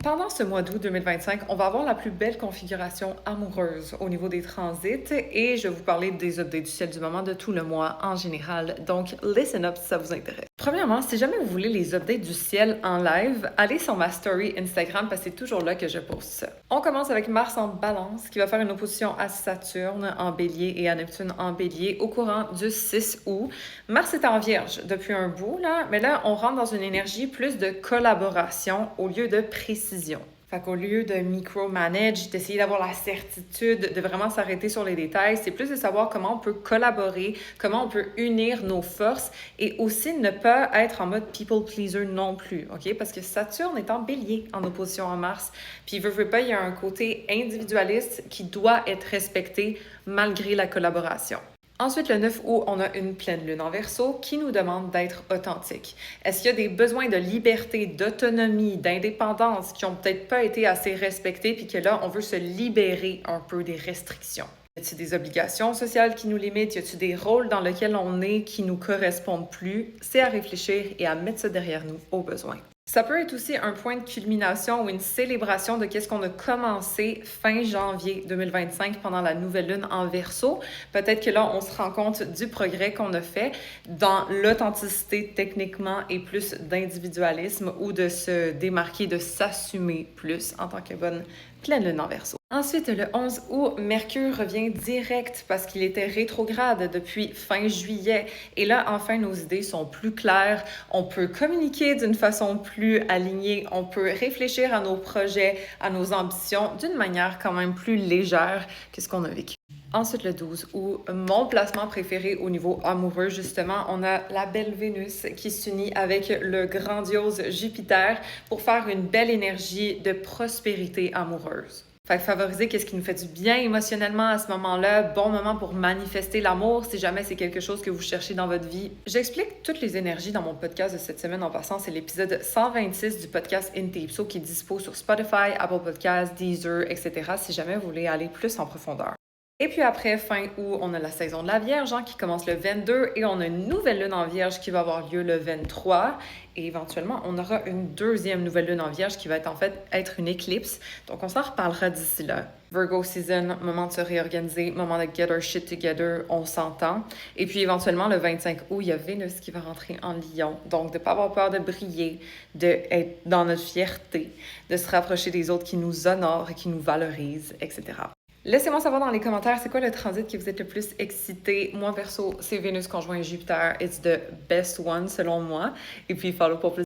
Pendant ce mois d'août 2025, on va avoir la plus belle configuration amoureuse au niveau des transits et je vais vous parler des updates du ciel du moment de tout le mois en général. Donc, listen up si ça vous intéresse. Premièrement, si jamais vous voulez les updates du ciel en live, allez sur ma story Instagram parce que c'est toujours là que je poste ça. On commence avec Mars en balance qui va faire une opposition à Saturne en bélier et à Neptune en bélier au courant du 6 août. Mars est en vierge depuis un bout, mais là, on rentre dans une énergie plus de collaboration au lieu de précision. Fait qu'au lieu de micromanage, d'essayer d'avoir la certitude, de vraiment s'arrêter sur les détails, c'est plus de savoir comment on peut collaborer, comment on peut unir nos forces et aussi ne pas être en mode people pleaser non plus, OK? Parce que Saturne est en bélier en opposition à Mars. Puis, veut pas, il y a un côté individualiste qui doit être respecté malgré la collaboration. Ensuite, le 9 août, on a une pleine lune en Verseau qui nous demande d'être authentique. Est-ce qu'il y a des besoins de liberté, d'autonomie, d'indépendance qui n'ont peut-être pas été assez respectés puis que là, on veut se libérer un peu des restrictions? Y a-t-il des obligations sociales qui nous limitent? Y a-t-il des rôles dans lesquels on est qui nous correspondent plus? C'est à réfléchir et à mettre ça derrière nous au besoin. Ça peut être aussi un point de culmination ou une célébration de qu'est-ce qu'on a commencé fin janvier 2025 pendant la nouvelle lune en Verseau. Peut-être que là, on se rend compte du progrès qu'on a fait dans l'authenticité techniquement et plus d'individualisme ou de se démarquer, de s'assumer plus en tant que bonne pleine lune en Verseau. Ensuite, le 11 août, Mercure revient direct parce qu'il était rétrograde depuis fin juillet. Et là, enfin, nos idées sont plus claires. On peut communiquer d'une façon plus alignée. On peut réfléchir à nos projets, à nos ambitions d'une manière quand même plus légère que ce qu'on a vécu. Ensuite, le 12 août, mon placement préféré au niveau amoureux, justement, on a la belle Vénus qui s'unit avec le grandiose Jupiter pour faire une belle énergie de prospérité amoureuse. Fait que favoriser qu'est-ce qui nous fait du bien émotionnellement à ce moment-là, bon moment pour manifester l'amour si jamais c'est quelque chose que vous cherchez dans votre vie. J'explique toutes les énergies dans mon podcast de cette semaine en passant, c'est l'épisode 126 du podcast Intipso qui est dispo sur Spotify, Apple Podcasts, Deezer, etc. si jamais vous voulez aller plus en profondeur. Et puis après, fin août, on a la saison de la Vierge qui commence le 22 et on a une nouvelle lune en Vierge qui va avoir lieu le 23. Et éventuellement, on aura une deuxième nouvelle lune en Vierge qui va être une éclipse. Donc, on s'en reparlera d'ici là. Virgo season, moment de se réorganiser, moment de get our shit together, on s'entend. Et puis éventuellement, le 25 août, il y a Vénus qui va rentrer en Lion. Donc, de ne pas avoir peur de briller, d'être dans notre fierté, de se rapprocher des autres qui nous honorent et qui nous valorisent, etc. Laissez-moi savoir dans les commentaires, c'est quoi le transit qui vous êtes le plus excité. Moi, perso, c'est Vénus conjoint Jupiter. It's the best one, selon moi. Et puis, follow pour plus.